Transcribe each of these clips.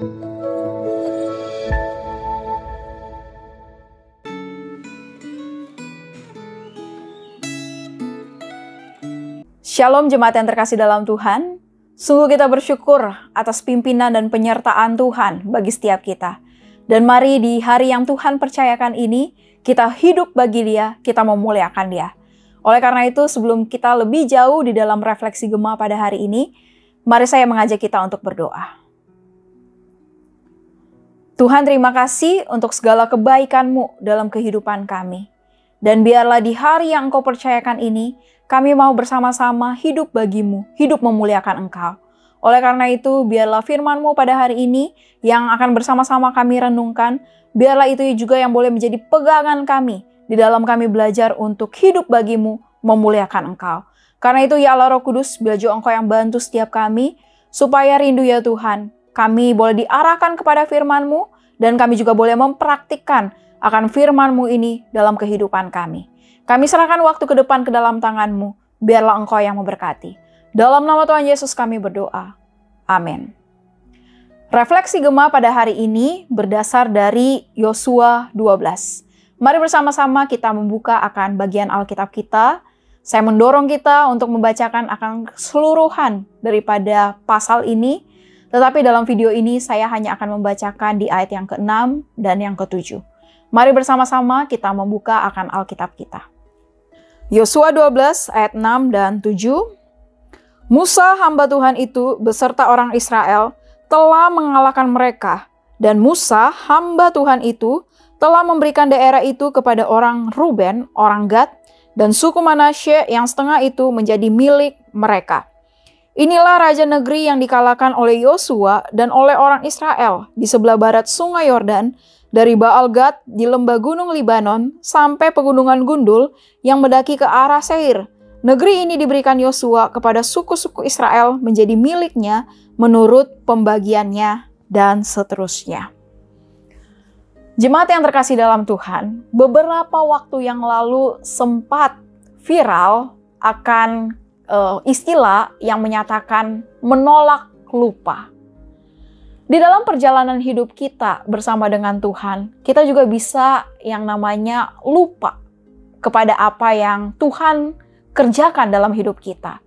Shalom jemaat yang terkasih dalam Tuhan. Sungguh kita bersyukur atas pimpinan dan penyertaan Tuhan bagi setiap kita. Dan mari di hari yang Tuhan percayakan ini, kita hidup bagi Dia, kita memuliakan Dia. Oleh karena itu, sebelum kita lebih jauh di dalam refleksi Gema pada hari ini, mari saya mengajak kita untuk berdoa. Tuhan, terima kasih untuk segala kebaikan-Mu dalam kehidupan kami. Dan biarlah di hari yang Engkau percayakan ini, kami mau bersama-sama hidup bagi-Mu, hidup memuliakan Engkau. Oleh karena itu, biarlah firman-Mu pada hari ini yang akan bersama-sama kami renungkan, biarlah itu juga yang boleh menjadi pegangan kami di dalam kami belajar untuk hidup bagi-Mu, memuliakan Engkau. Karena itu, ya Allah Roh Kudus, biar juga Engkau yang bantu setiap kami, supaya rindu ya Tuhan, kami boleh diarahkan kepada firman-Mu, dan kami juga boleh mempraktikkan akan firman-Mu ini dalam kehidupan kami. Kami serahkan waktu ke depan ke dalam tangan-Mu, biarlah Engkau yang memberkati. Dalam nama Tuhan Yesus kami berdoa. Amin. Refleksi Gema pada hari ini berdasar dari Yosua 12. Mari bersama-sama kita membuka akan bagian Alkitab kita. Saya mendorong kita untuk membacakan akan keseluruhan daripada pasal ini. Tetapi dalam video ini saya hanya akan membacakan di ayat yang ke-6 dan yang ke-7. Mari bersama-sama kita membuka akan Alkitab kita. Yosua 12 ayat 6 dan 7. Musa hamba Tuhan itu beserta orang Israel telah mengalahkan mereka. Dan Musa hamba Tuhan itu telah memberikan daerah itu kepada orang Ruben, orang Gad, dan suku Manasye yang setengah itu menjadi milik mereka. Inilah raja negeri yang dikalahkan oleh Yosua dan oleh orang Israel di sebelah barat sungai Yordan, dari Baal-Gad di lembah gunung Libanon sampai pegunungan Gundul yang mendaki ke arah Seir. Negeri ini diberikan Yosua kepada suku-suku Israel menjadi miliknya menurut pembagiannya dan seterusnya. Jemaat yang terkasih dalam Tuhan, beberapa waktu yang lalu sempat viral akan istilah yang menyatakan menolak lupa. Di dalam perjalanan hidup kita bersama dengan Tuhan, kita juga bisa yang namanya lupa kepada apa yang Tuhan kerjakan dalam hidup kita.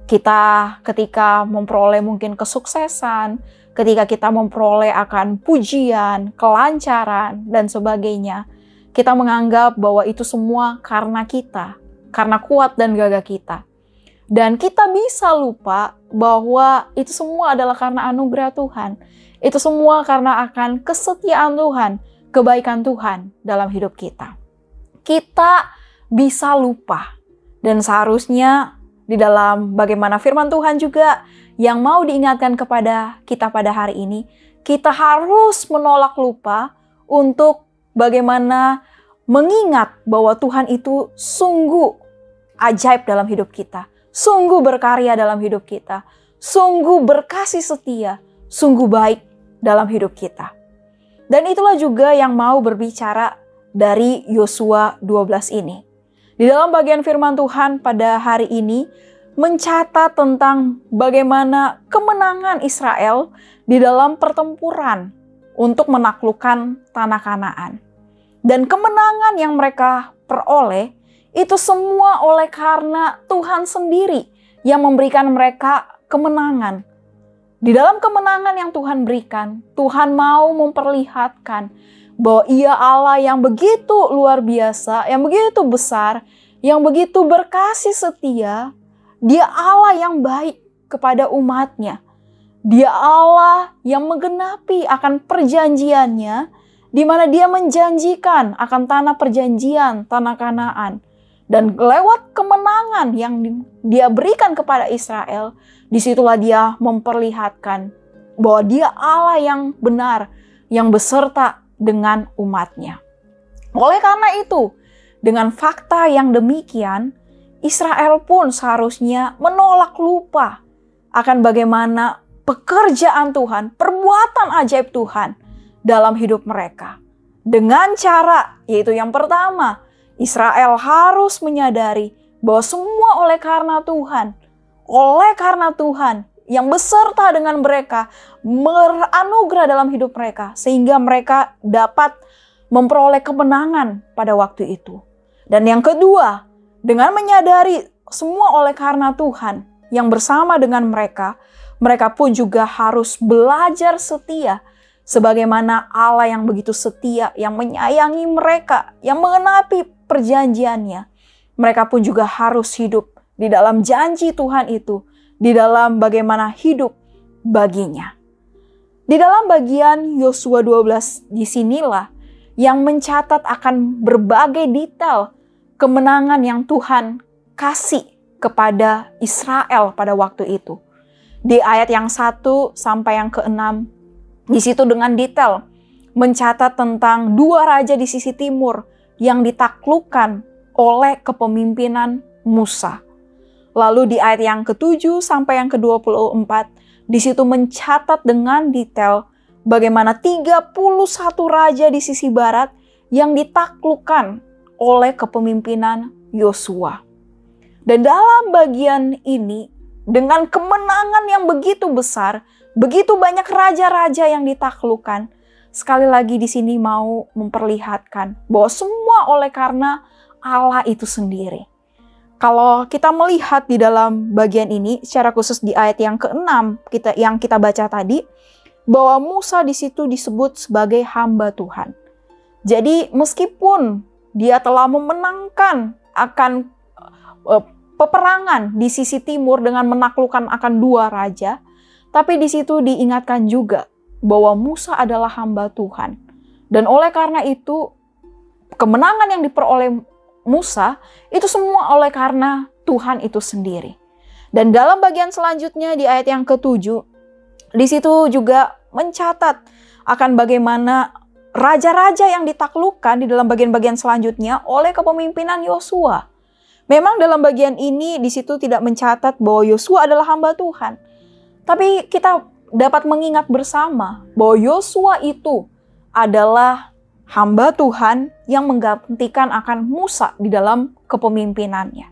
Kita ketika memperoleh mungkin kesuksesan, ketika kita memperoleh akan pujian, kelancaran, dan sebagainya, kita menganggap bahwa itu semua karena kita, karena kuat dan gagah kita. Dan kita bisa lupa bahwa itu semua adalah karena anugerah Tuhan. Itu semua karena akan kesetiaan Tuhan, kebaikan Tuhan dalam hidup kita. Kita bisa lupa. Dan seharusnya di dalam bagaimana firman Tuhan juga yang mau diingatkan kepada kita pada hari ini, kita harus menolak lupa untuk bagaimana mengingat bahwa Tuhan itu sungguh ajaib dalam hidup kita, sungguh berkarya dalam hidup kita, sungguh berkasih setia, sungguh baik dalam hidup kita. Dan itulah juga yang mau berbicara dari Yosua 12 ini. Di dalam bagian firman Tuhan pada hari ini, mencatat tentang bagaimana kemenangan Israel di dalam pertempuran untuk menaklukkan tanah Kanaan. Dan kemenangan yang mereka peroleh itu semua oleh karena Tuhan sendiri yang memberikan mereka kemenangan. Di dalam kemenangan yang Tuhan berikan, Tuhan mau memperlihatkan bahwa Ia Allah yang begitu luar biasa, yang begitu besar, yang begitu berkasih setia. Dia Allah yang baik kepada umatnya. Dia Allah yang menggenapi akan perjanjiannya, di mana Dia menjanjikan akan tanah perjanjian, tanah Kanaan. Dan lewat kemenangan yang Dia berikan kepada Israel, disitulah Dia memperlihatkan bahwa Dia Allah yang benar, yang beserta dengan umatnya. Oleh karena itu, dengan fakta yang demikian, Israel pun seharusnya menolak lupa akan bagaimana pekerjaan Tuhan, perbuatan ajaib Tuhan dalam hidup mereka. Dengan cara, yaitu yang pertama, Israel harus menyadari bahwa semua oleh karena Tuhan yang beserta dengan mereka, beranugerah dalam hidup mereka, sehingga mereka dapat memperoleh kemenangan pada waktu itu. Dan yang kedua, dengan menyadari semua oleh karena Tuhan yang bersama dengan mereka, mereka pun juga harus belajar setia, sebagaimana Allah yang begitu setia, yang menyayangi mereka, yang mengenapi perjanjiannya. Mereka pun juga harus hidup di dalam janji Tuhan itu, di dalam bagaimana hidup baginya. Di dalam bagian Yosua 12 disinilah yang mencatat akan berbagai detail kemenangan yang Tuhan kasih kepada Israel pada waktu itu. Di ayat yang 1 sampai yang ke-6, di situ dengan detail mencatat tentang 2 raja di sisi timur yang ditaklukkan oleh kepemimpinan Musa. Lalu di ayat yang ke-7 sampai yang ke-24, di situ mencatat dengan detail bagaimana 31 raja di sisi barat yang ditaklukkan oleh kepemimpinan Yosua. Dan dalam bagian ini, dengan kemenangan yang begitu besar, begitu banyak raja-raja yang ditaklukkan, sekali lagi di sini mau memperlihatkan bahwa semua oleh karena Allah itu sendiri. Kalau kita melihat di dalam bagian ini, secara khusus di ayat yang ke-6 yang kita baca tadi, bahwa Musa di situ disebut sebagai hamba Tuhan. Jadi meskipun dia telah memenangkan akan peperangan di sisi timur dengan menaklukkan akan 2 raja, tapi di situ diingatkan juga bahwa Musa adalah hamba Tuhan. Dan oleh karena itu, kemenangan yang diperoleh Musa itu semua oleh karena Tuhan itu sendiri. Dan dalam bagian selanjutnya di ayat yang ke-7, di situ juga mencatat akan bagaimana raja-raja yang ditaklukkan di dalam bagian-bagian selanjutnya oleh kepemimpinan Yosua. Memang dalam bagian ini di situ tidak mencatat bahwa Yosua adalah hamba Tuhan. Tapi kita dapat mengingat bersama bahwa Yosua itu adalah hamba Tuhan yang menggantikan akan Musa di dalam kepemimpinannya.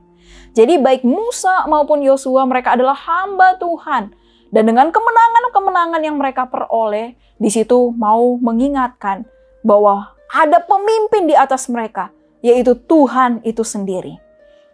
Jadi baik Musa maupun Yosua mereka adalah hamba Tuhan. Dan dengan kemenangan-kemenangan yang mereka peroleh, di situ mau mengingatkan bahwa ada pemimpin di atas mereka, yaitu Tuhan itu sendiri.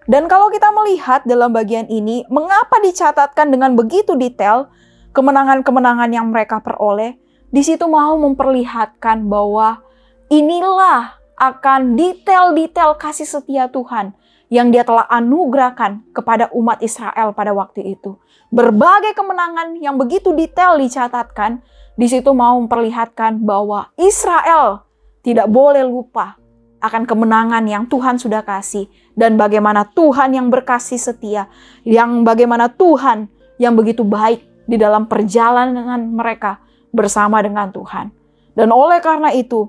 Dan kalau kita melihat dalam bagian ini, mengapa dicatatkan dengan begitu detail kemenangan-kemenangan yang mereka peroleh, di situ mau memperlihatkan bahwa inilah akan detail-detail kasih setia Tuhan yang Dia telah anugerahkan kepada umat Israel pada waktu itu. Berbagai kemenangan yang begitu detail dicatatkan, di situ mau memperlihatkan bahwa Israel tidak boleh lupa akan kemenangan yang Tuhan sudah kasih dan bagaimana Tuhan yang berkasih setia, yang bagaimana Tuhan yang begitu baik di dalam perjalanan mereka bersama dengan Tuhan. Dan oleh karena itu,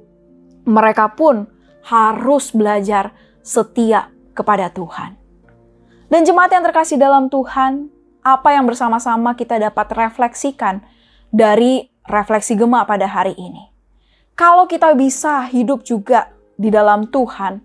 mereka pun harus belajar setia kepada Tuhan. Dan jemaat yang terkasih dalam Tuhan, apa yang bersama-sama kita dapat refleksikan dari refleksi Gema pada hari ini? Kalau kita bisa hidup juga di dalam Tuhan,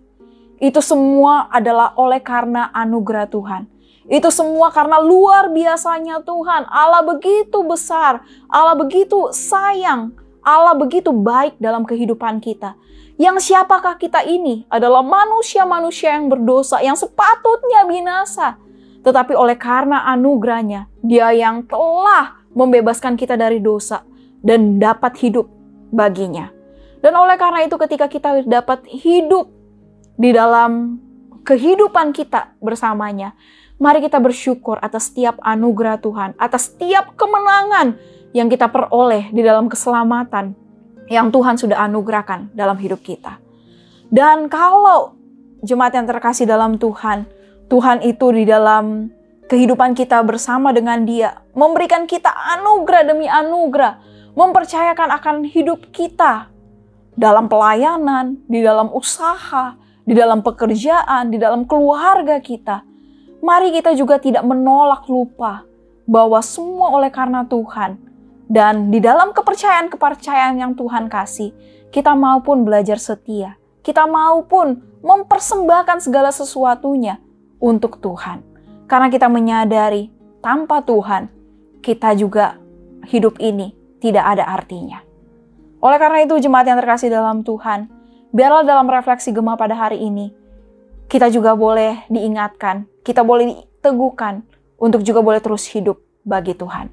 itu semua adalah oleh karena anugerah Tuhan. Itu semua karena luar biasanya Tuhan. Allah begitu besar, Allah begitu sayang, Allah begitu baik dalam kehidupan kita. Yang siapakah kita ini adalah manusia-manusia yang berdosa, yang sepatutnya binasa. Tetapi oleh karena anugerahnya, Dia yang telah membebaskan kita dari dosa dan dapat hidup baginya. Dan oleh karena itu ketika kita dapat hidup di dalam kehidupan kita bersamanya, mari kita bersyukur atas setiap anugerah Tuhan, atas setiap kemenangan yang kita peroleh di dalam keselamatan yang Tuhan sudah anugerahkan dalam hidup kita. Dan kalau jemaat yang terkasih dalam Tuhan, Tuhan itu di dalam kehidupan kita bersama dengan Dia, memberikan kita anugerah demi anugerah, mempercayakan akan hidup kita dalam pelayanan, di dalam usaha, di dalam pekerjaan, di dalam keluarga kita. Mari kita juga tidak menolak lupa bahwa semua oleh karena Tuhan. Dan di dalam kepercayaan-kepercayaan yang Tuhan kasih, kita maupun belajar setia. Kita maupun mempersembahkan segala sesuatunya untuk Tuhan. Karena kita menyadari tanpa Tuhan, kita juga hidup ini tidak ada artinya. Oleh karena itu, jemaat yang terkasih dalam Tuhan, biarlah dalam refleksi Gema pada hari ini, kita juga boleh diingatkan, kita boleh diteguhkan untuk juga boleh terus hidup bagi Tuhan.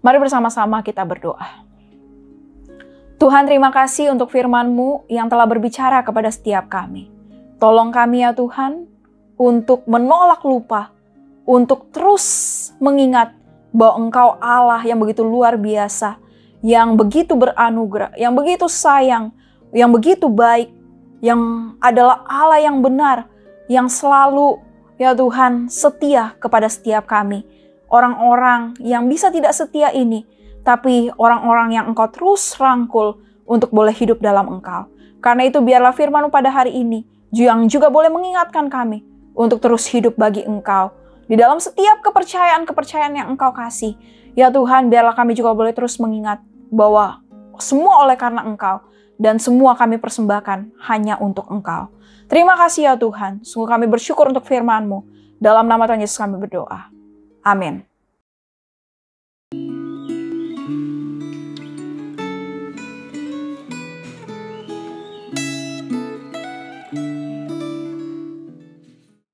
Mari bersama-sama kita berdoa. Tuhan, terima kasih untuk firman-Mu yang telah berbicara kepada setiap kami. Tolong kami ya Tuhan, untuk menolak lupa, untuk terus mengingat bahwa Engkau Allah yang begitu luar biasa, yang begitu beranugerah, yang begitu sayang, yang begitu baik, yang adalah Allah yang benar, yang selalu ya Tuhan setia kepada setiap kami. Orang-orang yang bisa tidak setia ini, tapi orang-orang yang Engkau terus rangkul untuk boleh hidup dalam Engkau. Karena itu biarlah firman-Mu pada hari ini yang juga boleh mengingatkan kami untuk terus hidup bagi Engkau. Di dalam setiap kepercayaan-kepercayaan yang Engkau kasih, ya Tuhan, biarlah kami juga boleh terus mengingat bahwa semua oleh karena Engkau dan semua kami persembahkan hanya untuk Engkau. Terima kasih ya Tuhan, sungguh kami bersyukur untuk firman-Mu. Dalam nama Tuhan Yesus kami berdoa. Amin.